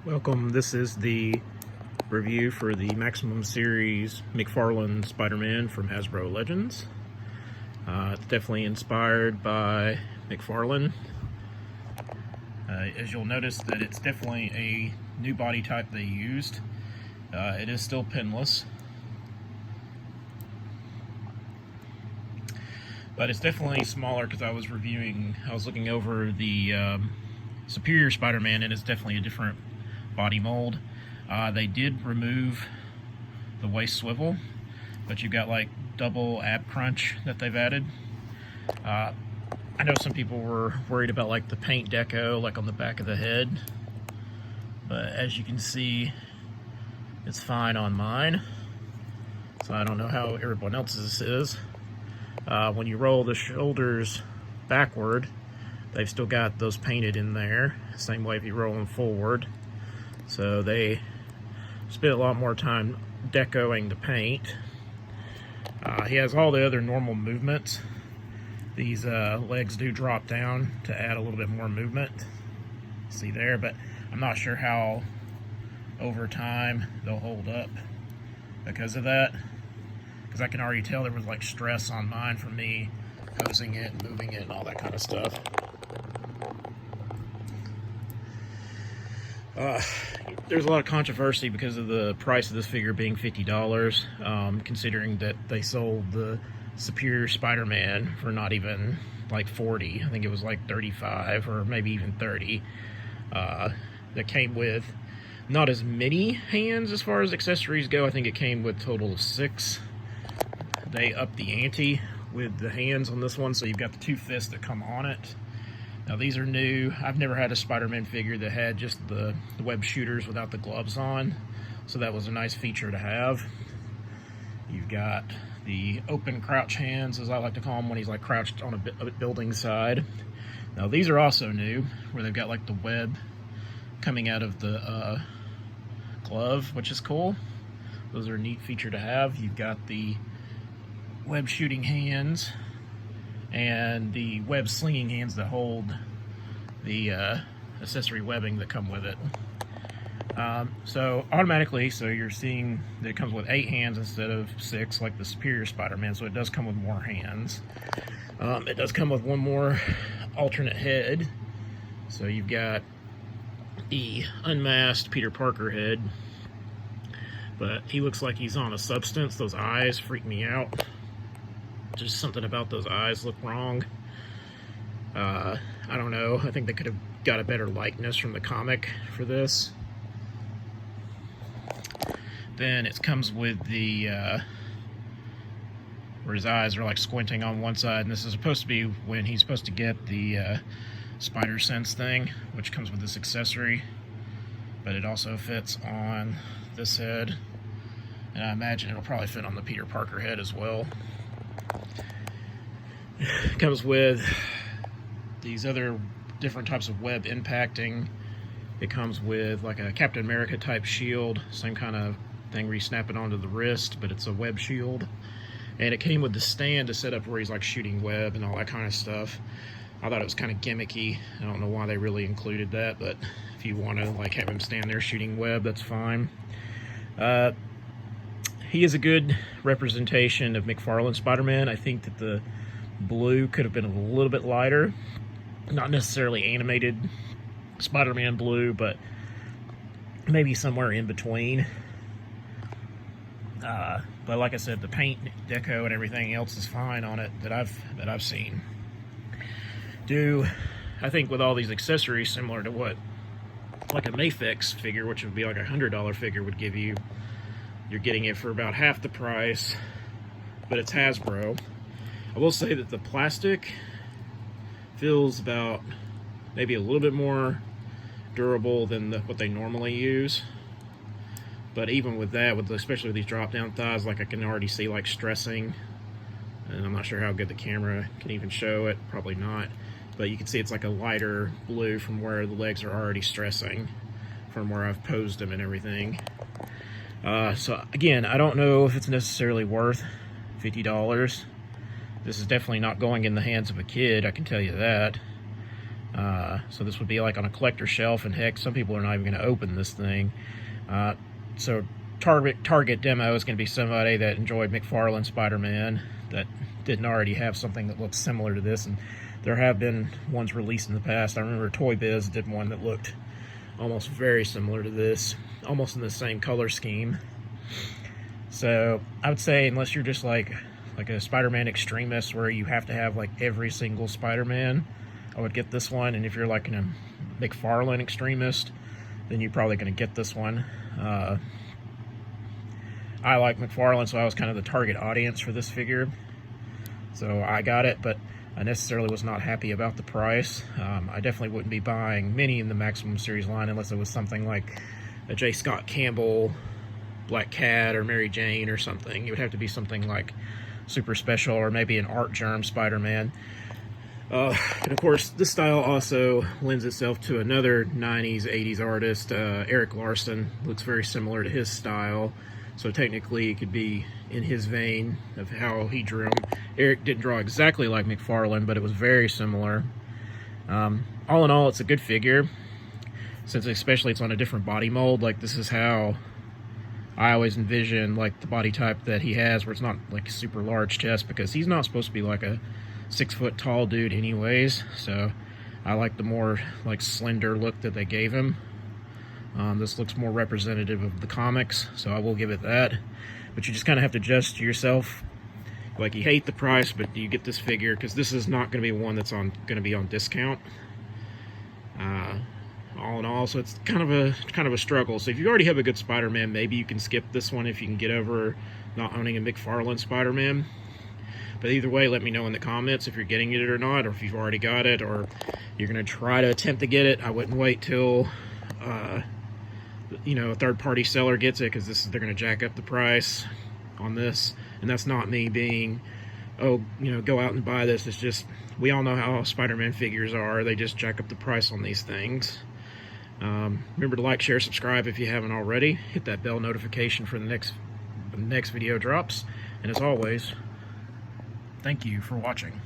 Welcome. This is the review for the Maximum Series McFarlane Spider-Man from Hasbro Legends. It's definitely inspired by McFarlane. As you'll notice that it's definitely a new body type they used. It is still pinless, but it's definitely smaller because I was looking over the Superior Spider-Man, and it's definitely a different body mold. They did remove the waist swivel, but you've got like double ab crunch that they've added. I know some people were worried about like the paint deco like on the back of the head, but as you can see, it's fine on mine. So I don't know how everyone else's is. When you roll the shoulders backward, they've still got those painted in there. Same way if you roll them forward. So they spent a lot more time decoing the paint. He has all the other normal movements. These legs do drop down to add a little bit more movement. See there, but I'm not sure how over time they'll hold up because of that. Because I can already tell there was like stress on mine from me posing it and moving it and all that kind of stuff. There's a lot of controversy because of the price of this figure being $50, considering that they sold the Superior Spider-Man for not even like $40. I think it was like $35 or maybe even $30. That came with not as many hands as far as accessories go. I think it came with a total of 6. They upped the ante with the hands on this one, so you've got the 2 fists that come on it. Now these are new. I've never had a Spider-Man figure that had just the web shooters without the gloves on, so that was a nice feature to have. You've got the open crouch hands, as I like to call them, when he's like crouched on a building side. Now these are also new, where they've got like the web coming out of the glove, which is cool. Those are a neat feature to have. You've got the web shooting hands and the web slinging hands that hold the accessory webbing that come with it. So automatically, you're seeing that it comes with 8 hands instead of 6 like the Superior Spider-Man, so it does come with more hands. It does come with one more alternate head. So you've got the unmasked Peter Parker head, but he looks like he's on a substance. Those eyes freak me out. Just something about those eyes look wrong. I don't know. I think they could have got a better likeness from the comic for this. Then it comes with the where his eyes are like squinting on one side, and this is supposed to be when he's supposed to get the spider sense thing, which comes with this accessory, but it also fits on this head, and I imagine it'll probably fit on the Peter Parker head as well. It comes with these other different types of web impacting. It comes with like a Captain America type shield, same kind of thing where you snap it onto the wrist, but it's a web shield. And it came with the stand to set up where he's like shooting web and all that kind of stuff. I thought it was kind of gimmicky. I don't know why they really included that, but if you want to like have him stand there shooting web, that's fine. He is a good representation of McFarlane Spider-Man. I think that the blue could have been a little bit lighter. Not necessarily animated Spider-Man blue, but maybe somewhere in between. But like I said, the paint deco and everything else is fine on it that I've seen. I think with all these accessories, similar to what like a Mafex figure, which would be like a $100 figure, would give you, you're getting it for about half the price, but it's Hasbro. I will say that the plastic feels about maybe a little bit more durable than what they normally use. But even with that, especially with these drop-down thighs, like I can already see like stressing, and I'm not sure how good the camera can even show it, probably not. But you can see it's like a lighter blue from where the legs are already stressing, from where I've posed them and everything. So again, I don't know if it's necessarily worth $50. This is definitely not going in the hands of a kid, I can tell you that. So this would be like on a collector shelf, and heck, some people are not even going to open this thing. So target demo is going to be somebody that enjoyed McFarlane Spider-Man that didn't already have something that looks similar to this, and there have been ones released in the past. I remember Toy Biz did one that looked almost very similar to this, almost in the same color scheme. So I would say, unless you're just like a Spider-Man extremist where you have to have like every single Spider-Man, I would get this one. And if you're like a McFarlane extremist, then you're probably going to get this one. I like McFarlane, so I was kind of the target audience for this figure. So I got it, but I necessarily was not happy about the price. I definitely wouldn't be buying many in the Maximum Series line unless it was something like a J. Scott Campbell, Black Cat, or Mary Jane or something. It would have to be something like super special, or maybe an Artgerm Spider-Man. And of course, this style also lends itself to another 90s, 80s artist, Eric Larson. Looks very similar to his style. So technically, it could be in his vein of how he drew him. Eric didn't draw exactly like McFarlane, but it was very similar. All in all, it's a good figure, since especially it's on a different body mold. Like, this is how I always envision like the body type that he has, where it's not like a super large chest, because he's not supposed to be like a 6 foot tall dude anyways. So I like the more like slender look that they gave him. This looks more representative of the comics, so I will give it that. But you just kind of have to adjust to yourself. Like, you hate the price, but you get this figure because this is not going to be one that's going to be on discount. All in all, so it's kind of a struggle. So if you already have a good Spider-Man, maybe you can skip this one if you can get over not owning a McFarlane Spider-Man. But either way, let me know in the comments if you're getting it or not, or if you've already got it, or you're going to try to attempt to get it. I wouldn't wait till a third-party seller gets it, because they're going to jack up the price on this. And that's not me being, go out and buy this. It's just, we all know how Spider-Man figures are. They just jack up the price on these things. Remember to like, share, subscribe if you haven't already. Hit that bell notification for the next video drops. And as always, thank you for watching.